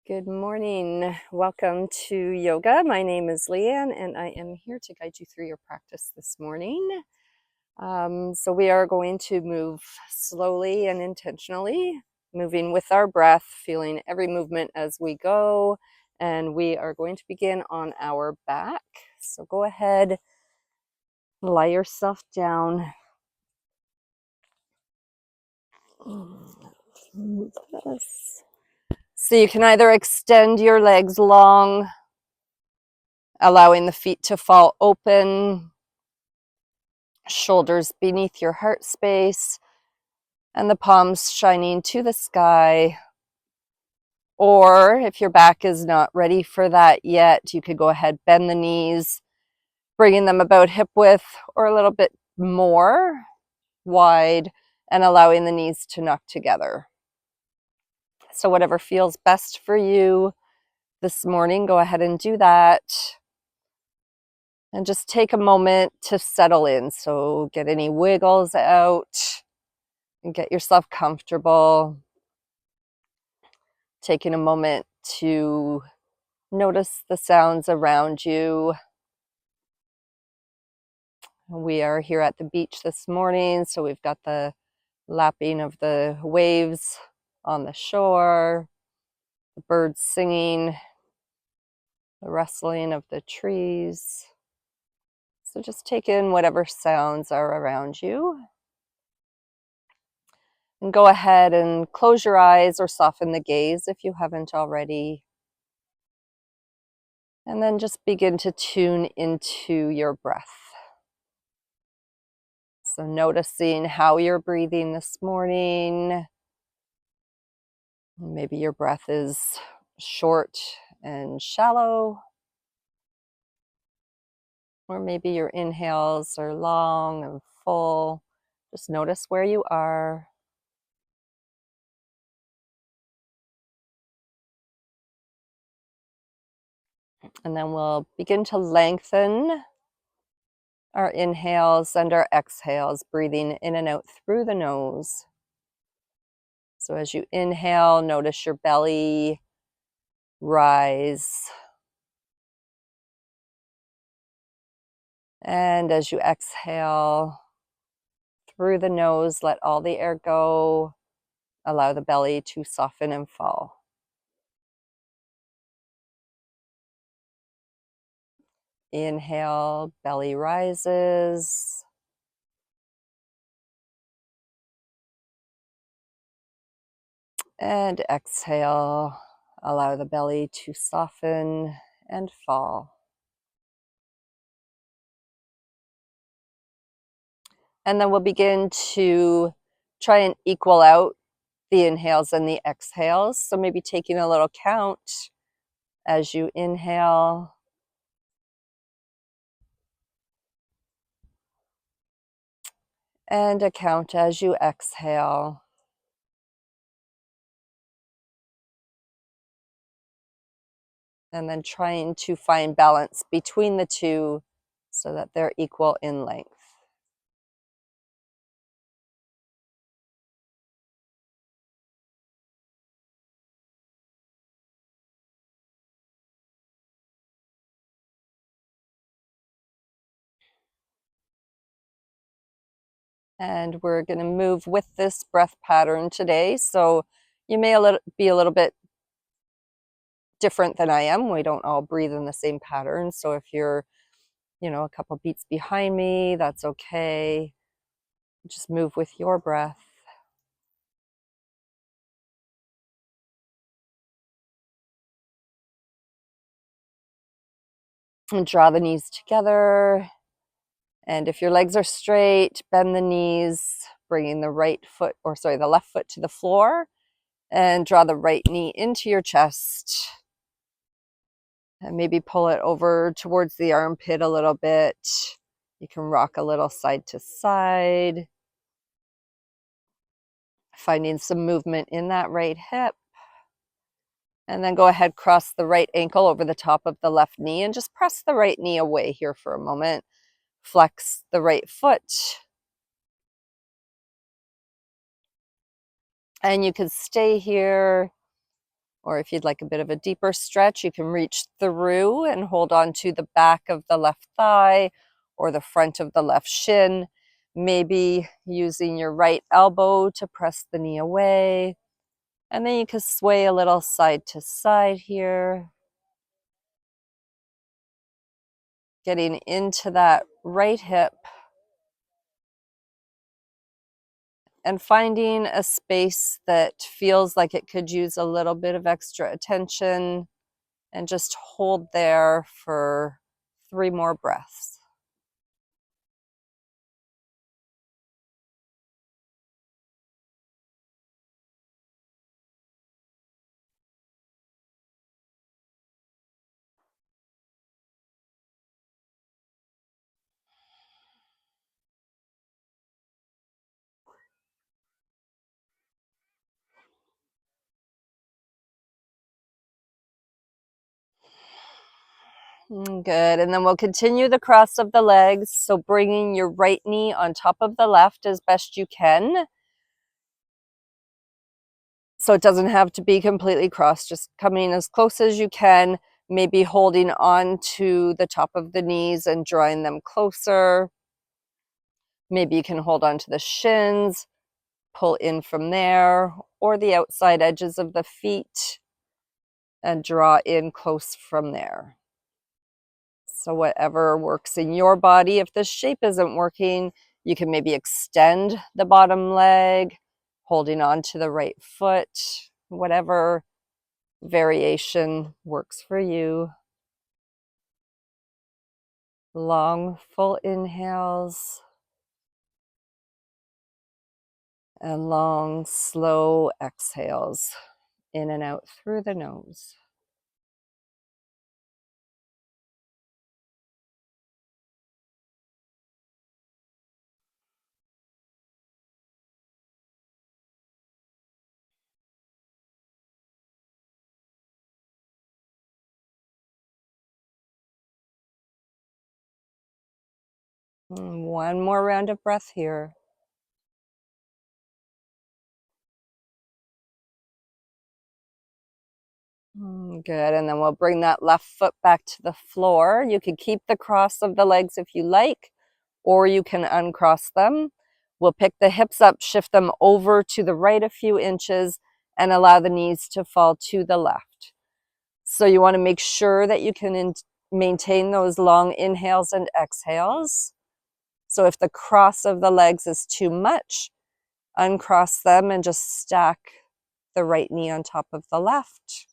Good morning. Welcome to yoga. My name is Leanne and I am here to guide you through your practice this morning. So we are going to move slowly and intentionally, moving with our breath, feeling every movement as we go. And we are going to begin on our back. So go ahead, lie yourself down. Move this. So you can either extend your legs long, allowing the feet to fall open, shoulders beneath your heart space, and the palms shining to the sky. Or if your back is not ready for that yet, you could go ahead, bend the knees, bringing them about hip width or a little bit more wide, and allowing the knees to knock together. So whatever feels best for you this morning, go ahead and do that. And just take a moment to settle in. So get any wiggles out and get yourself comfortable. Taking a moment to notice the sounds around you. We are here at the beach this morning, so we've got the lapping of the waves on the shore, the birds singing, the rustling of the trees. So just take in whatever sounds are around you. And go ahead and close your eyes or soften the gaze if you haven't already. And then just begin to tune into your breath. So noticing how you're breathing this morning. Maybe your breath is short and shallow. Or maybe your inhales are long and full. Just notice where you are. And then we'll begin to lengthen our inhales and our exhales, breathing in and out through the nose. So as you inhale, notice your belly rise. And as you exhale through the nose, let all the air go. Allow the belly to soften and fall. Inhale, belly rises. And exhale, allow the belly to soften and fall. And then we'll begin to try and equal out the inhales and the exhales. So maybe taking a little count as you inhale. And a count as you exhale. And then trying to find balance between the two so that they're equal in length. And we're going to move with this breath pattern today. So you may be a little bit different than I am. We don't all breathe in the same pattern. So if you're, a couple beats behind me, that's okay. Just move with your breath. And draw the knees together. And if your legs are straight, bend the knees, bringing the left foot to the floor, and draw the right knee into your chest. And maybe pull it over towards the armpit a little bit. You can rock a little side to side. Finding some movement in that right hip. And then go ahead, cross the right ankle over the top of the left knee and just press the right knee away here for a moment. Flex the right foot. And you can stay here, Or if you'd like a bit of a deeper stretch, you can reach through and hold on to the back of the left thigh or the front of the left shin, maybe using your right elbow to press the knee away. And then you can sway a little side to side here, getting into that right hip and finding a space that feels like it could use a little bit of extra attention, and just hold there for 3 more breaths. Good, and then we'll continue the cross of the legs, so bringing your right knee on top of the left as best you can. So it doesn't have to be completely crossed, just coming as close as you can, maybe holding on to the top of the knees and drawing them closer. Maybe you can hold on to the shins, pull in from there, or the outside edges of the feet and draw in close from there. So whatever works in your body. If this shape isn't working, you can maybe extend the bottom leg, holding on to the right foot, whatever variation works for you. Long, full inhales and long, slow exhales in and out through the nose. One more round of breath here. Good, and then we'll bring that left foot back to the floor. You can keep the cross of the legs if you like, or you can uncross them. We'll pick the hips up, shift them over to the right a few inches, and allow the knees to fall to the left. So you want to make sure that you can maintain those long inhales and exhales. So if the cross of the legs is too much, uncross them and just stack the right knee on top of the left.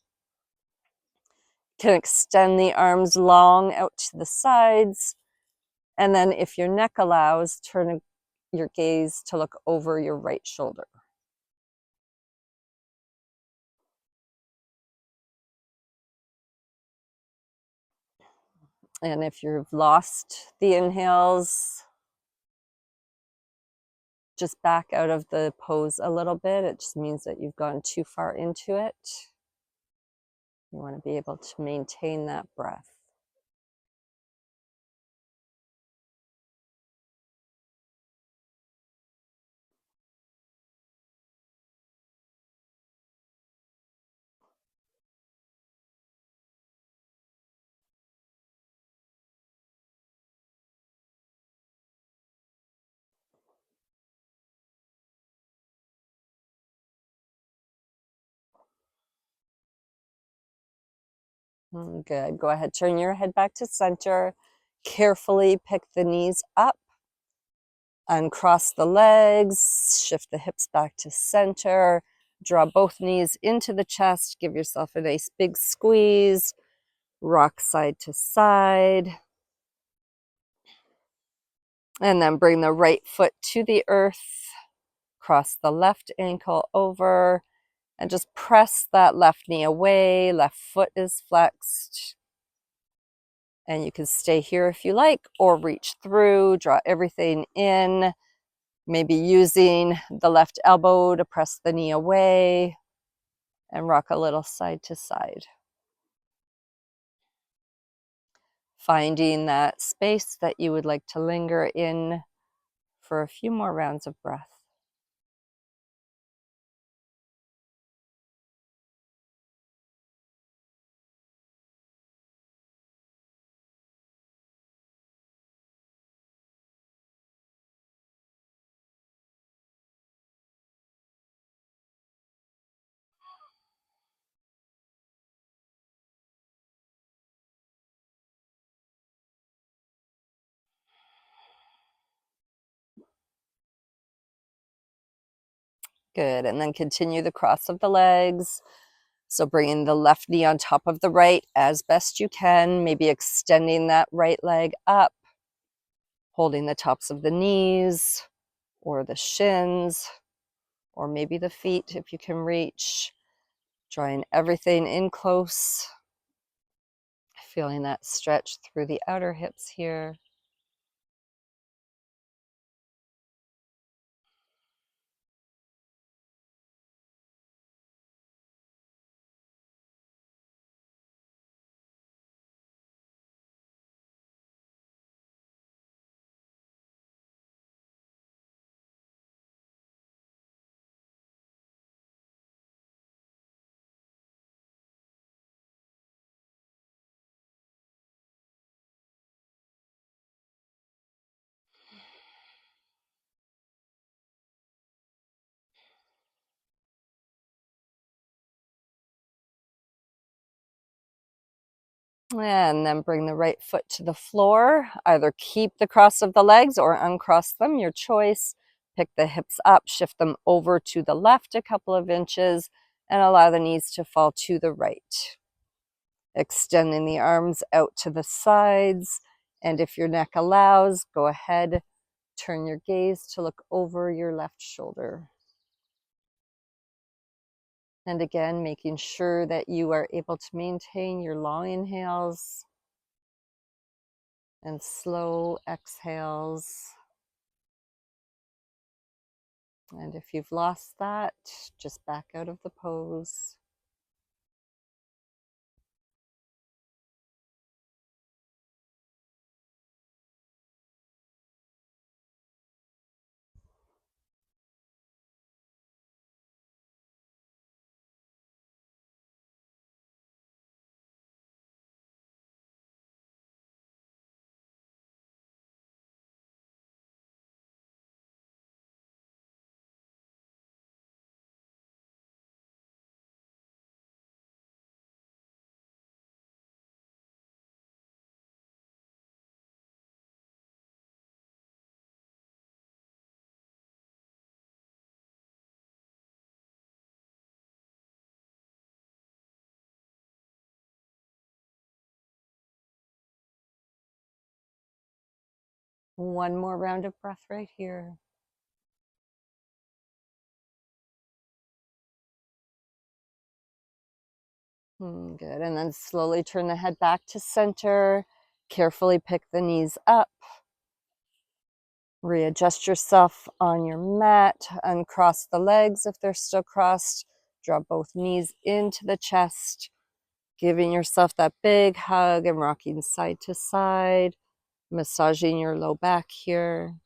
Can extend the arms long out to the sides. And then if your neck allows, turn your gaze to look over your right shoulder. And if you've lost the inhales, just back out of the pose a little bit. It just means that you've gone too far into it. You want to be able to maintain that breath. Good. Go ahead, turn your head back to center. Carefully pick the knees up. Uncross the legs, shift the hips back to center. Draw both knees into the chest. Give yourself a nice big squeeze. Rock side to side. And then bring the right foot to the earth. Cross the left ankle over. And just press that left knee away. Left foot is flexed. And you can stay here if you like, or reach through, draw everything in, maybe using the left elbow to press the knee away, and rock a little side to side. Finding that space that you would like to linger in for a few more rounds of breath. Good, and then continue the cross of the legs. So bringing the left knee on top of the right as best you can, maybe extending that right leg up, holding the tops of the knees or the shins, or maybe the feet if you can reach, drawing everything in close, feeling that stretch through the outer hips here. And then bring the right foot to the floor. Either keep the cross of the legs or uncross them, your choice. Pick the hips up, shift them over to the left a couple of inches, and allow the knees to fall to the right. Extending the arms out to the sides. And if your neck allows, go ahead, turn your gaze to look over your left shoulder. And again, making sure that you are able to maintain your long inhales and slow exhales. And if you've lost that, just back out of the pose. One more round of breath right here. Good. And then slowly turn the head back to center. Carefully pick the knees up. Readjust yourself on your mat. Uncross the legs if they're still crossed. Draw both knees into the chest. Giving yourself that big hug and rocking side to side. Massaging your low back here.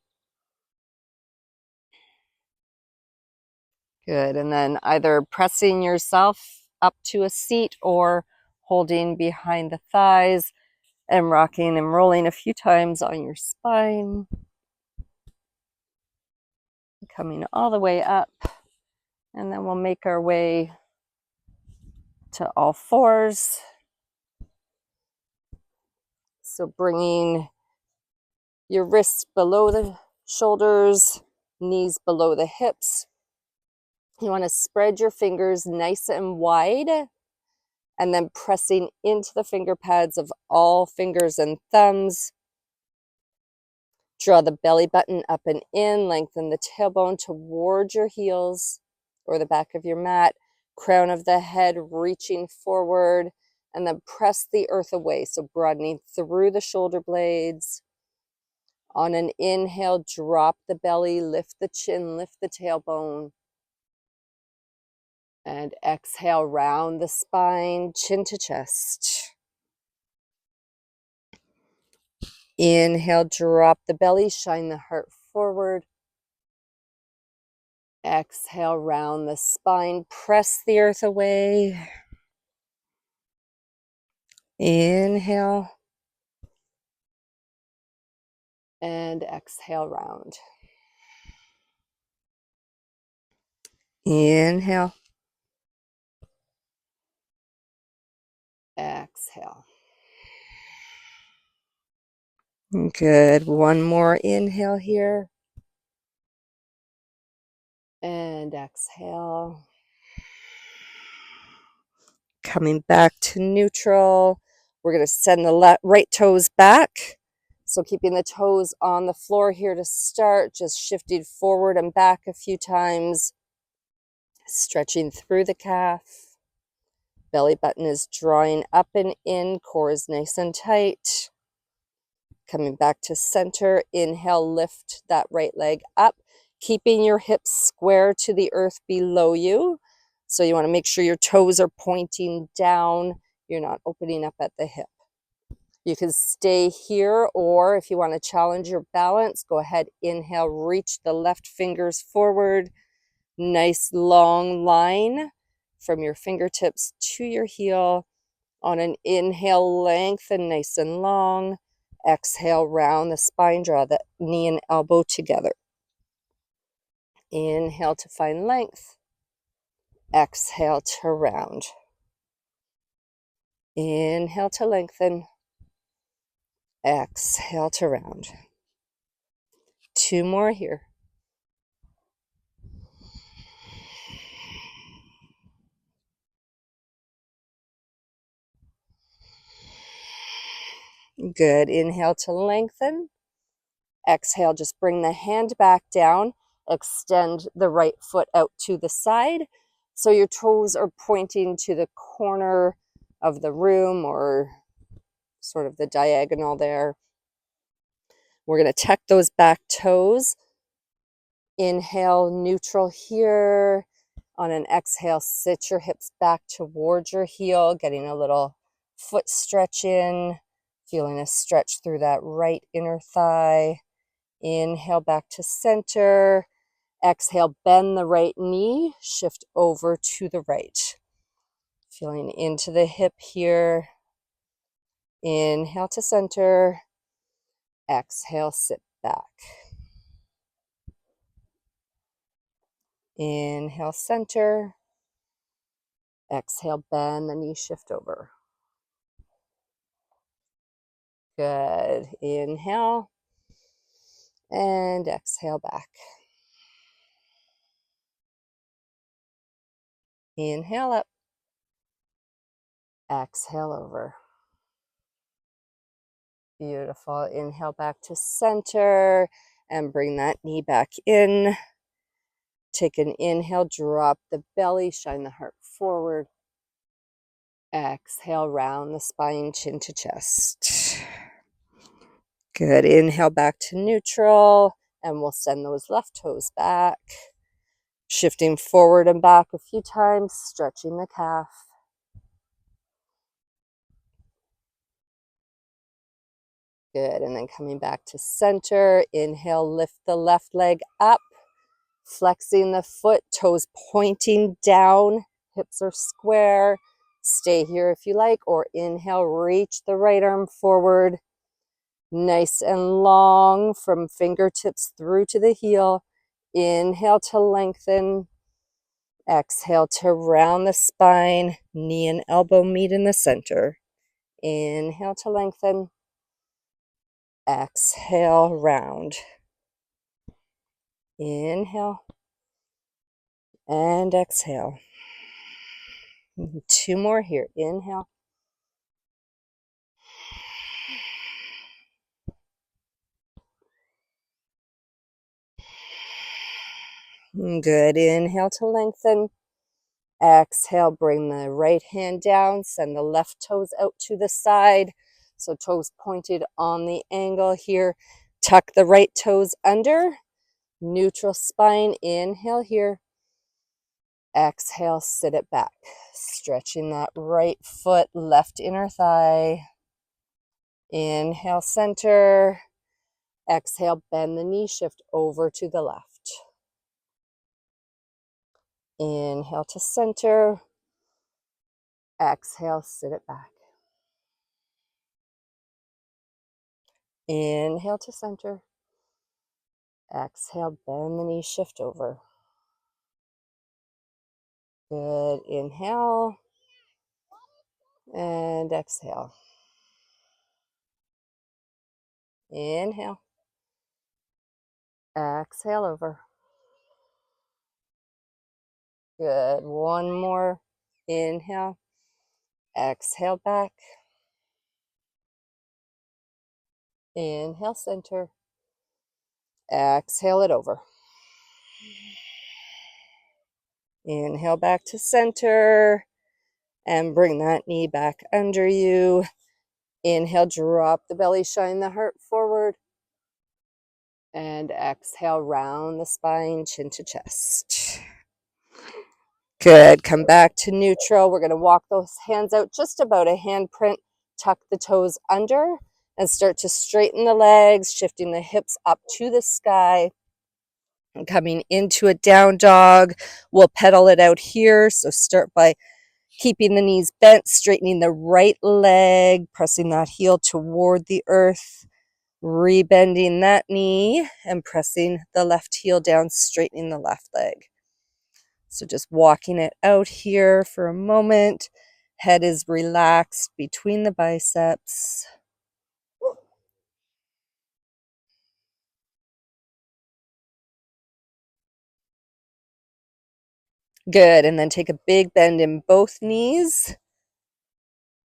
Good. And then either pressing yourself up to a seat or holding behind the thighs and rocking and rolling a few times on your spine. Coming all the way up. And then we'll make our way to all fours. So bringing your wrists below the shoulders, knees below the hips. You want to spread your fingers nice and wide, and then pressing into the finger pads of all fingers and thumbs. Draw the belly button up and in, lengthen the tailbone towards your heels or the back of your mat, crown of the head reaching forward, and then press the earth away. So broadening through the shoulder blades. On an inhale, drop the belly, lift the chin, lift the tailbone. And exhale, round the spine, chin to chest. Inhale, drop the belly, shine the heart forward. Exhale, round the spine, press the earth away. Inhale. And exhale, round. Inhale. Exhale. Good. One more inhale here. And exhale. Coming back to neutral. We're going to send the right toes back. So keeping the toes on the floor here to start, just shifting forward and back a few times, stretching through the calf. Belly button is drawing up and in, core is nice and tight. Coming back to center, inhale, lift that right leg up, keeping your hips square to the earth below you. So you want to make sure your toes are pointing down. You're not opening up at the hip. You can stay here, or if you want to challenge your balance, go ahead, inhale, reach the left fingers forward. Nice long line from your fingertips to your heel. On an inhale, lengthen nice and long. Exhale, round the spine, draw the knee and elbow together. Inhale to find length. Exhale to round. Inhale to lengthen. Exhale to round. 2 more here. Good. Inhale to lengthen. Exhale, just bring the hand back down. Extend the right foot out to the side. So your toes are pointing to the corner of the room or sort of the diagonal there. We're going to tuck those back toes. Inhale, neutral here. On an exhale, sit your hips back towards your heel, getting a little foot stretch in, feeling a stretch through that right inner thigh. Inhale back to center. Exhale, bend the right knee, shift over to the right. Feeling into the hip here. Inhale to center. Exhale, sit back. Inhale, center. Exhale, bend the knee, shift over. Good. Inhale. And exhale back. Inhale up. Exhale over. Beautiful. Inhale back to center and bring that knee back in. Take an inhale, drop the belly, shine the heart forward. Exhale, round the spine, chin to chest. Good. Inhale back to neutral, and we'll send those left toes back. Shifting forward and back a few times, stretching the calf. Good. And then coming back to center. Inhale, lift the left leg up, flexing the foot, toes pointing down, hips are square. Stay here if you like, or inhale, reach the right arm forward. Nice and long from fingertips through to the heel. Inhale to lengthen. Exhale to round the spine. Knee and elbow meet in the center. Inhale to lengthen. Exhale, round. Inhale and exhale. 2 more here. Inhale. Good. Inhale to lengthen. Exhale, bring the right hand down. Send the left toes out to the side. So toes pointed on the angle here. Tuck the right toes under. Neutral spine. Inhale here. Exhale, sit it back. Stretching that right foot, left inner thigh. Inhale, center. Exhale, bend the knee, shift over to the left. Inhale to center. Exhale, sit it back. Inhale to center. Exhale, bend the knee, shift over. Good. Inhale. And exhale. Inhale. Exhale over. Good. One more. Inhale. Exhale back. Inhale center. Exhale it over. Inhale back to center. And bring that knee back under you. Inhale, drop the belly, shine the heart forward. And exhale, round the spine, chin to chest. Good. Come back to neutral. We're going to walk those hands out just about a handprint. Tuck the toes under and start to straighten the legs, shifting the hips up to the sky. And coming into a down dog. We'll pedal it out here. So start by keeping the knees bent, straightening the right leg, pressing that heel toward the earth, rebending that knee, and pressing the left heel down, straightening the left leg. So just walking it out here for a moment. Head is relaxed between the biceps. Good. And then take a big bend in both knees.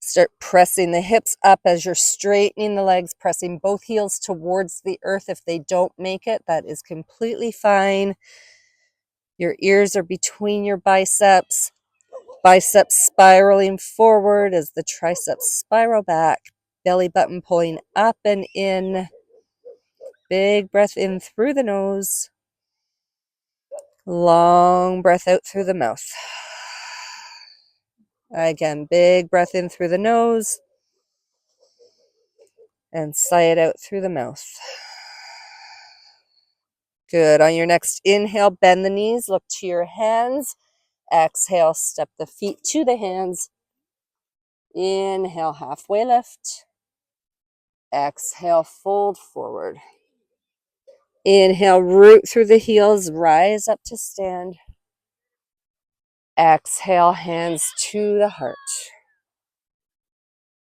Start pressing the hips up as you're straightening the legs, pressing both heels towards the earth. If they don't make it, that is completely fine. Your ears are between your biceps. Biceps spiraling forward as the triceps spiral back. Belly button pulling up and in. Big breath in through the nose. Long breath out through the mouth. Again, big breath in through the nose. And sigh it out through the mouth. Good. On your next inhale, bend the knees, look to your hands. Exhale, step the feet to the hands. Inhale, halfway lift. Exhale, fold forward. Inhale, root through the heels, rise up to stand. Exhale, hands to the heart.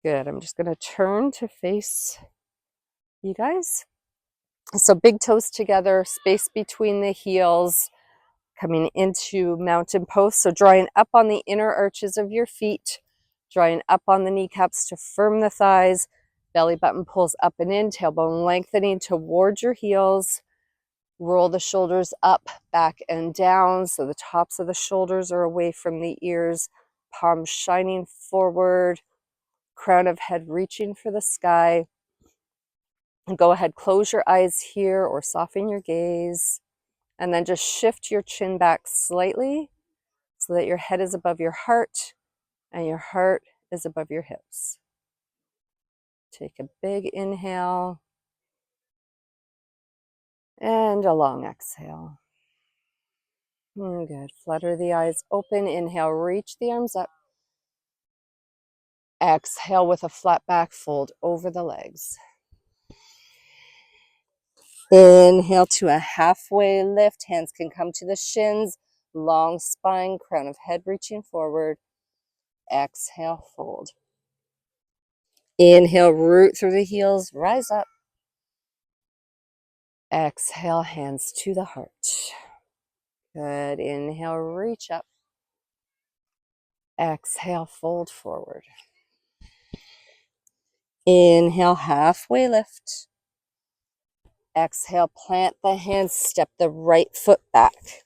Good. I'm just going to turn to face you guys. So big toes together, space between the heels, coming into mountain pose. So drawing up on the inner arches of your feet, drawing up on the kneecaps to firm the thighs. Belly button pulls up and in, tailbone lengthening towards your heels. Roll the shoulders up, back, and down so the tops of the shoulders are away from the ears. Palms shining forward, crown of head reaching for the sky. And go ahead, close your eyes here or soften your gaze. And then just shift your chin back slightly so that your head is above your heart and your heart is above your hips. Take a big inhale and a long exhale. Good. Flutter the eyes open. Inhale, reach the arms up. Exhale with a flat back, fold over the legs. Inhale to a halfway lift. Hands can come to the shins. Long spine, crown of head reaching forward. Exhale, fold. Inhale, root through the heels, rise up. Exhale, hands to the heart. Good. Inhale, reach up. Exhale, fold forward. Inhale, halfway lift. Exhale, plant the hands, step the right foot back.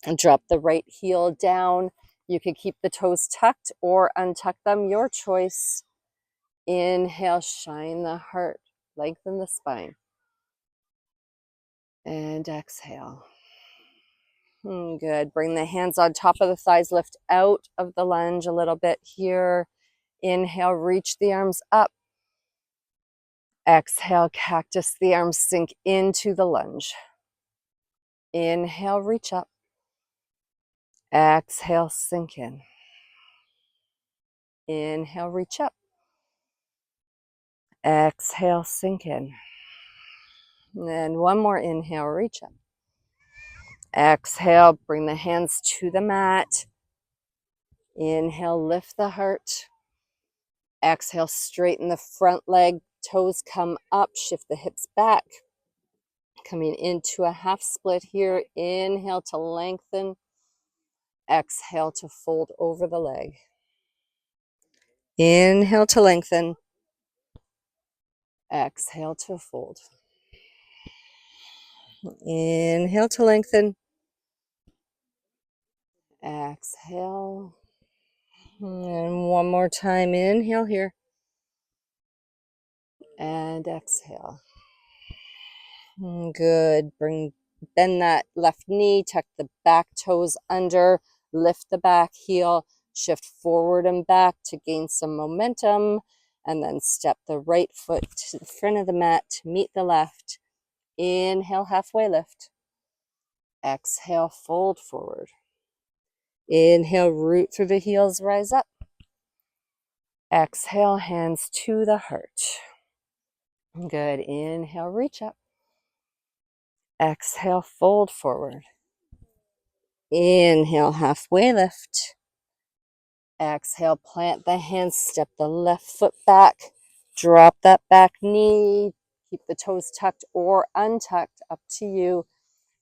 And drop the right heel down. You can keep the toes tucked or untuck them, your choice. Inhale, shine the heart, lengthen the spine. And exhale. Good. Bring the hands on top of the thighs, lift out of the lunge a little bit here. Inhale, reach the arms up. Exhale, cactus, the arms sink into the lunge. Inhale, reach up. Exhale, sink in. Inhale, reach up. Exhale, sink in. And one more inhale, reach up. Exhale, bring the hands to the mat. Inhale, lift the heart. Exhale, straighten the front leg. Toes come up, shift the hips back. Coming into a half split here. Inhale to lengthen. Exhale to fold over the leg. Inhale to lengthen. Exhale to fold. Inhale to lengthen. Exhale. And one more time. Inhale here. And exhale. Good. Bend that left knee, tuck the back toes under, lift the back heel, shift forward and back to gain some momentum, and then step the right foot to the front of the mat to meet the left. Inhale, halfway lift. Exhale, fold forward. Inhale, root through the heels, rise up. Exhale, hands to the heart. Good. Inhale, reach up. Exhale, fold forward. Inhale, halfway lift. Exhale, plant the hands, step the left foot back, drop that back knee, keep the toes tucked or untucked, up to you.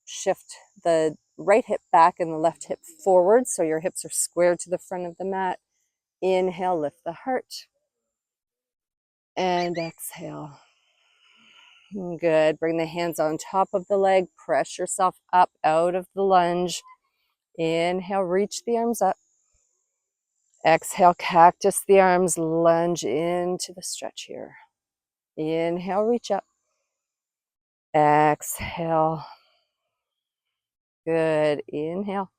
Shift the right hip back and the left hip forward so your hips are square to the front of the mat. Inhale, lift the heart. And exhale. Good. Bring the hands on top of the leg. Press yourself up out of the lunge. Inhale, reach the arms up. Exhale, cactus the arms, lunge into the stretch here. Inhale, reach up. Exhale. Good. Inhale.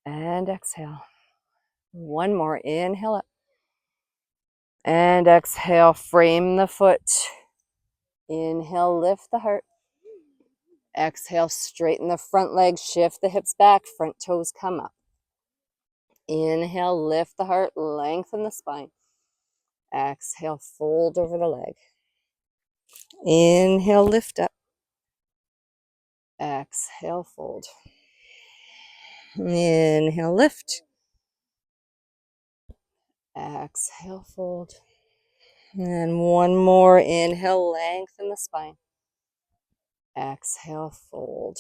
And exhale. One more. Inhale up. And exhale, frame the foot. Inhale, lift the heart. Exhale, straighten the front leg, shift the hips back, front toes come up. Inhale, lift the heart, lengthen the spine. Exhale, fold over the leg. Inhale, lift up. Exhale, fold. Inhale, lift. Exhale, fold. And one more. Inhale, lengthen the spine. Exhale, fold.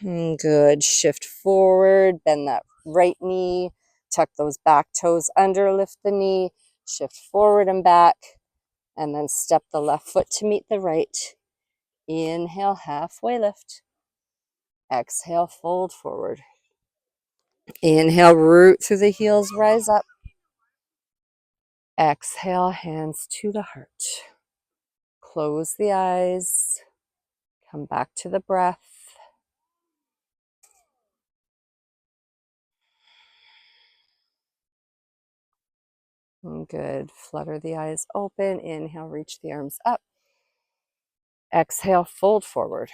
Good. Shift forward, bend that right knee, tuck those back toes under, lift the knee, shift forward and back, and then step the left foot to meet the right. Inhale, halfway lift. Exhale, fold forward. Inhale, root through the heels, rise up. Exhale, hands to the heart. Close the eyes. Come back to the breath. Good. Flutter the eyes open. Inhale, reach the arms up. Exhale, fold forward.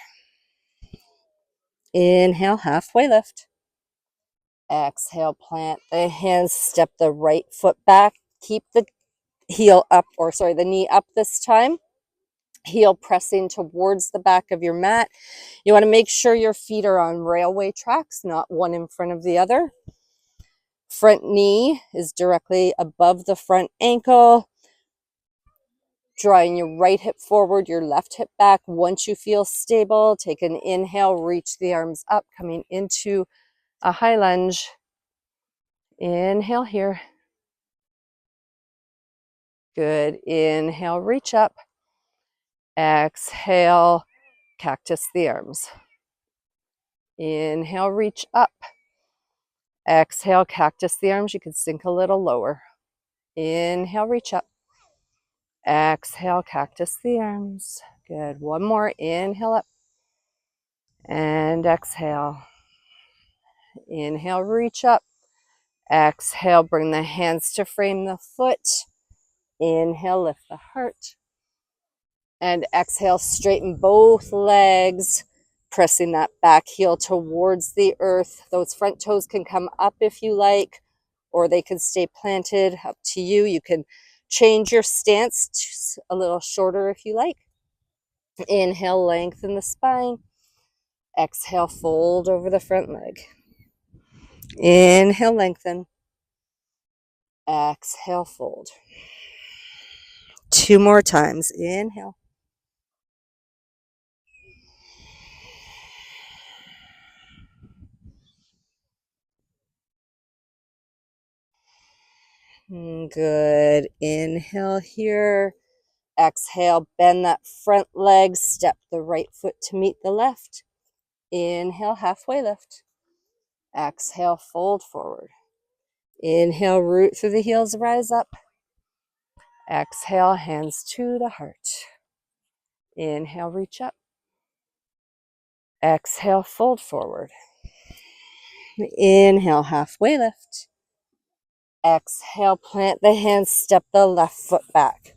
Inhale, halfway lift. Exhale, plant the hands, step the right foot back. Keep the heel up, the knee up this time. Heel pressing towards the back of your mat. You want to make sure your feet are on railway tracks, not one in front of the other. Front knee is directly above the front ankle. Drawing your right hip forward, your left hip back. Once you feel stable, take an inhale, reach the arms up, coming into a high lunge. Inhale here. Good. Inhale, reach up. Exhale, cactus the arms. Inhale, reach up. Exhale, cactus the arms. You can sink a little lower. Inhale, reach up. Exhale, cactus the arms. Good. One more. Inhale up. And exhale. Inhale, reach up. Exhale, bring the hands to frame the foot. Inhale, lift the heart. And exhale, straighten both legs, pressing that back heel towards the earth. Those front toes can come up if you like, or they can stay planted, up to you. You can change your stance to a little shorter if you like. Inhale, lengthen the spine. Exhale, fold over the front leg. Inhale, lengthen. Exhale, fold. Two more times. Inhale. Good. Inhale here. Exhale, bend that front leg, step the right foot to meet the left. Inhale, halfway lift. Exhale, fold forward. Inhale, root through the heels, rise up. Exhale, hands to the heart. Inhale, reach up. Exhale, fold forward. Inhale, halfway lift. Exhale, plant the hands, step the left foot back.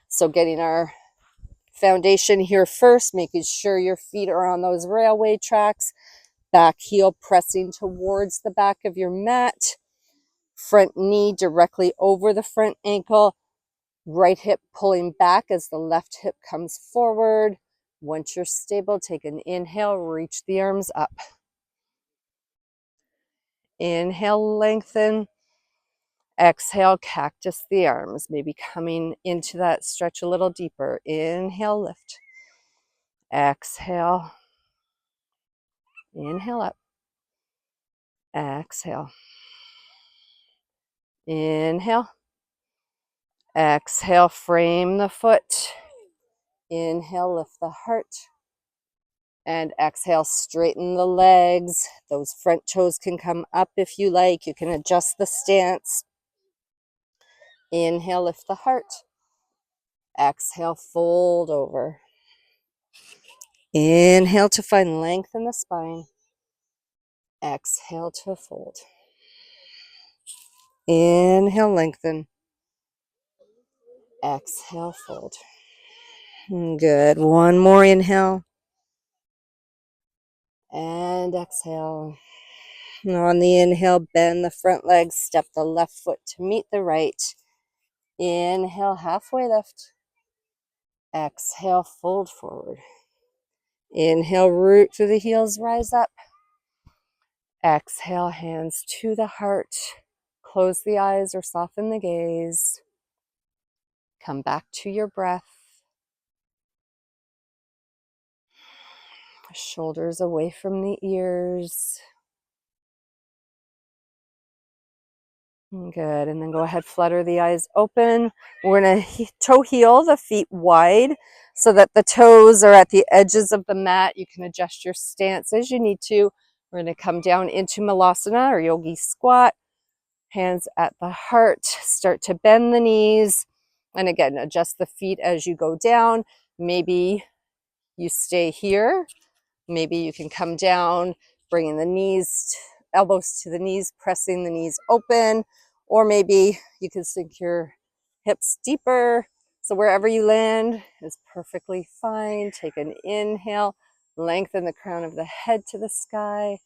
So getting our foundation here first, making sure your feet are on those railway tracks. Back heel pressing towards the back of your mat. Front knee directly over the front ankle. Right hip pulling back as the left hip comes forward. Once you're stable, take an inhale, reach the arms up. Inhale, lengthen. Exhale, cactus the arms, maybe coming into that stretch a little deeper. Inhale, lift. Exhale. Inhale up. Exhale. Inhale. Exhale, frame the foot. Inhale, lift the heart. And exhale, straighten the legs. Those front toes can come up if you like. You can adjust the stance. Inhale, lift the heart. Exhale, fold over. Inhale to find length in the spine. Exhale to fold. Inhale, lengthen. Exhale, fold. Good. One more inhale. And exhale. On the inhale, bend the front leg, step the left foot to meet the right. Inhale, halfway lift. Exhale, fold forward. Inhale, root through the heels, rise up. Exhale, hands to the heart. Close the eyes or soften the gaze. Come back to your breath. Shoulders away from the ears. Good. And then go ahead, flutter the eyes open. We're going to toe heel the feet wide so that the toes are at the edges of the mat. You can adjust your stance as you need to. We're going to come down into Malasana or Yogi Squat. Hands at the heart. Start to bend the knees. And again, adjust the feet as you go down. Maybe you stay here. Maybe you can come down, bringing the knees, elbows to the knees, pressing the knees open. Or maybe you can sink your hips deeper. So wherever you land is perfectly fine. Take an inhale, lengthen the crown of the head to the sky.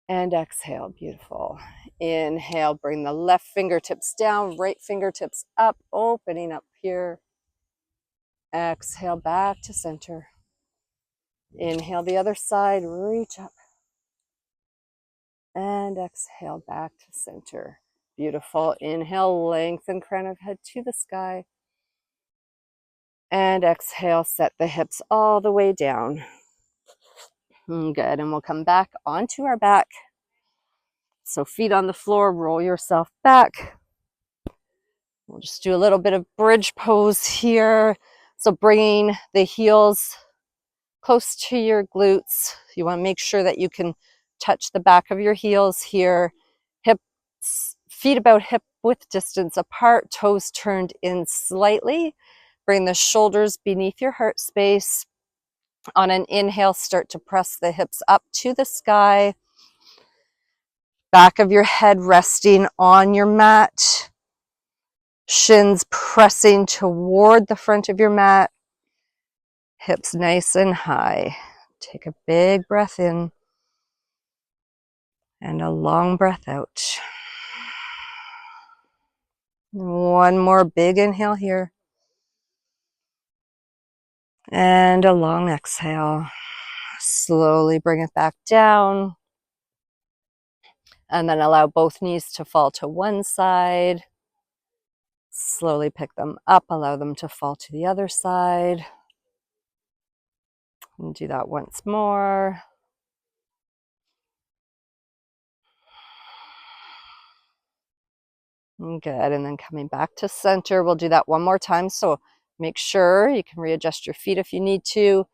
And exhale, beautiful. Inhale, bring the left fingertips down, right fingertips up, opening up here. Exhale, back to center. Inhale the other side, reach up. And exhale, back to center. Beautiful. Inhale, lengthen crown of head to the sky. And exhale, set the hips all the way down. Good, and we'll come back onto our back. So feet on the floor, roll yourself back. We'll just do a little bit of bridge pose here. So bringing the heels close to your glutes. You want to make sure that you can touch the back of your heels here. Hips, feet about hip width distance apart, toes turned in slightly. Bring the shoulders beneath your heart space. On an inhale, start to press the hips up to the sky. Back of your head resting on your mat. Shins pressing toward the front of your mat. Hips nice and high. Take a big breath in and a long breath out. One more big inhale here. And a long exhale. Slowly bring it back down. And then allow both knees to fall to one side. Slowly pick them up, allow them to fall to the other side. And do that once more. Good, and then coming back to center, we'll do that one more time. So make sure you can readjust your feet if you need to,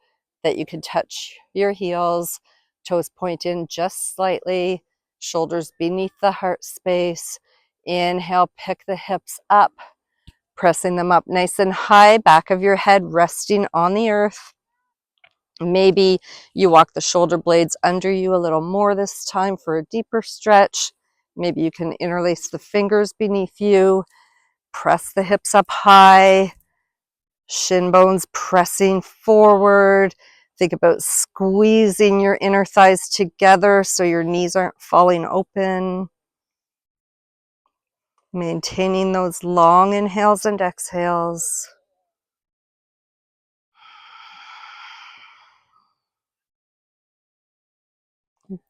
that you can touch your heels, toes point in just slightly, shoulders beneath the heart space. Inhale, pick the hips up, pressing them up nice and high, back of your head resting on the earth. Maybe you walk the shoulder blades under you a little more this time for a deeper stretch. Maybe you can interlace the fingers beneath you, press the hips up high, shin bones pressing forward. Think about squeezing your inner thighs together so your knees aren't falling open. Maintaining those long inhales and exhales.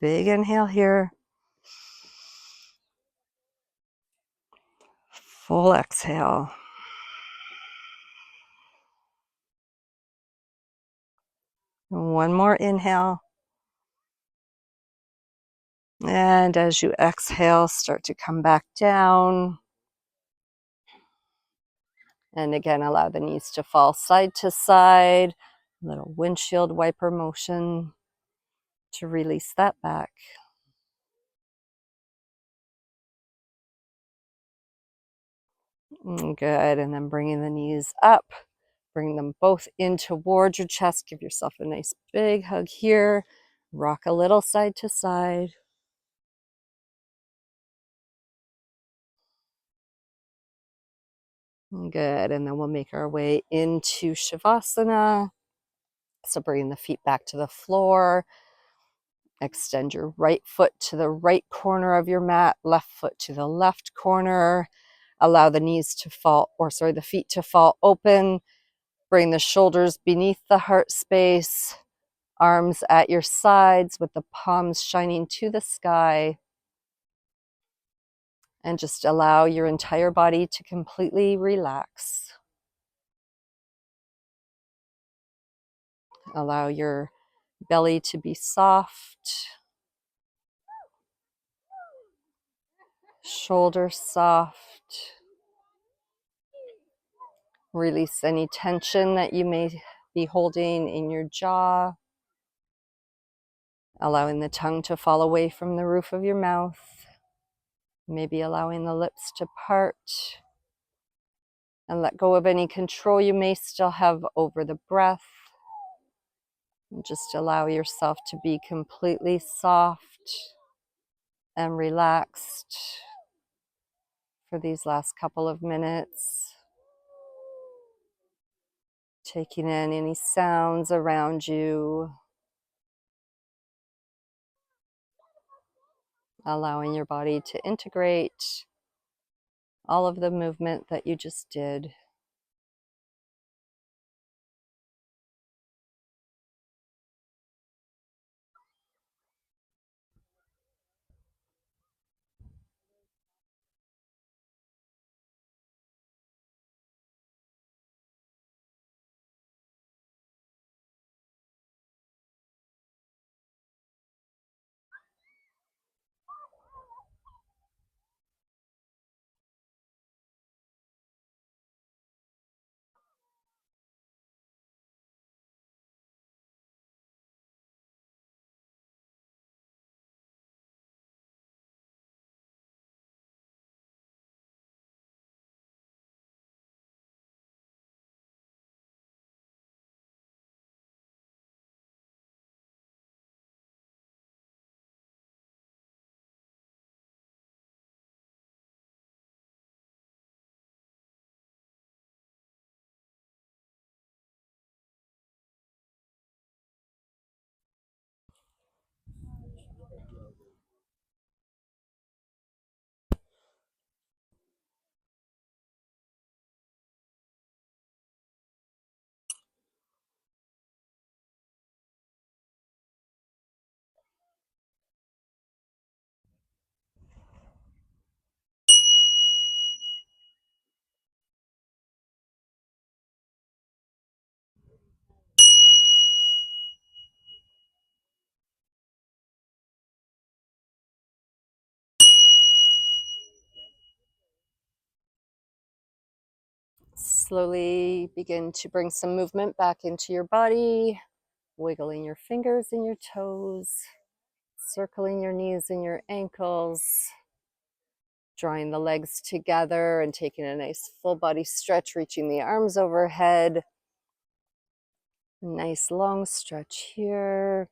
Big inhale here. Full exhale. One more inhale. And as you exhale, start to come back down. And again, allow the knees to fall side to side. Little windshield wiper motion to release that back. Good. And then bringing the knees up, bring them both in towards your chest. Give yourself a nice big hug here. Rock a little side to side. Good. And then we'll make our way into Shavasana. So bring the feet back to the floor. Extend your right foot to the right corner of your mat, left foot to the left corner. Allow the knees to fall, the feet to fall open. Bring the shoulders beneath the heart space. Arms at your sides with the palms shining to the sky. And just allow your entire body to completely relax. Allow your belly to be soft. Shoulders soft. Release any tension that you may be holding in your jaw. Allowing the tongue to fall away from the roof of your mouth. Maybe allowing the lips to part. And let go of any control you may still have over the breath. And just allow yourself to be completely soft and relaxed for these last couple of minutes. Taking in any sounds around you. Allowing your body to integrate all of the movement that you just did. Slowly begin to bring some movement back into your body, wiggling your fingers and your toes, circling your knees and your ankles, drawing the legs together and taking a nice full body stretch, reaching the arms overhead. Nice long stretch here.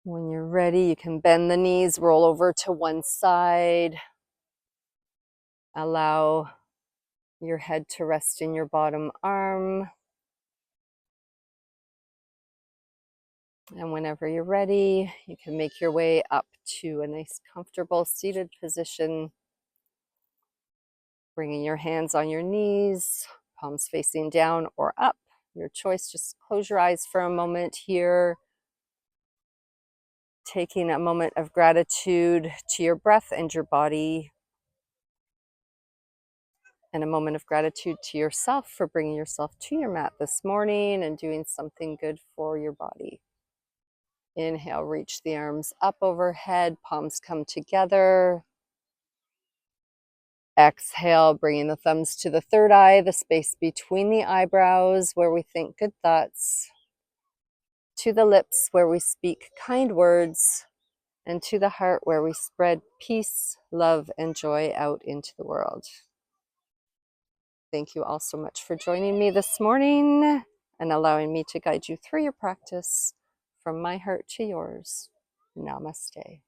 When you're ready, you can bend the knees, roll over to one side. Allow your head to rest in your bottom arm. And whenever you're ready, you can make your way up to a nice comfortable seated position. Bringing your hands on your knees, palms facing down or up. Your choice, just close your eyes for a moment here. Taking a moment of gratitude to your breath and your body. And a moment of gratitude to yourself for bringing yourself to your mat this morning and doing something good for your body. Inhale, reach the arms up overhead, palms come together. Exhale, bringing the thumbs to the third eye, the space between the eyebrows where we think good thoughts, to the lips where we speak kind words, and to the heart where we spread peace, love, and joy out into the world. Thank you all so much for joining me this morning and allowing me to guide you through your practice from my heart to yours. Namaste.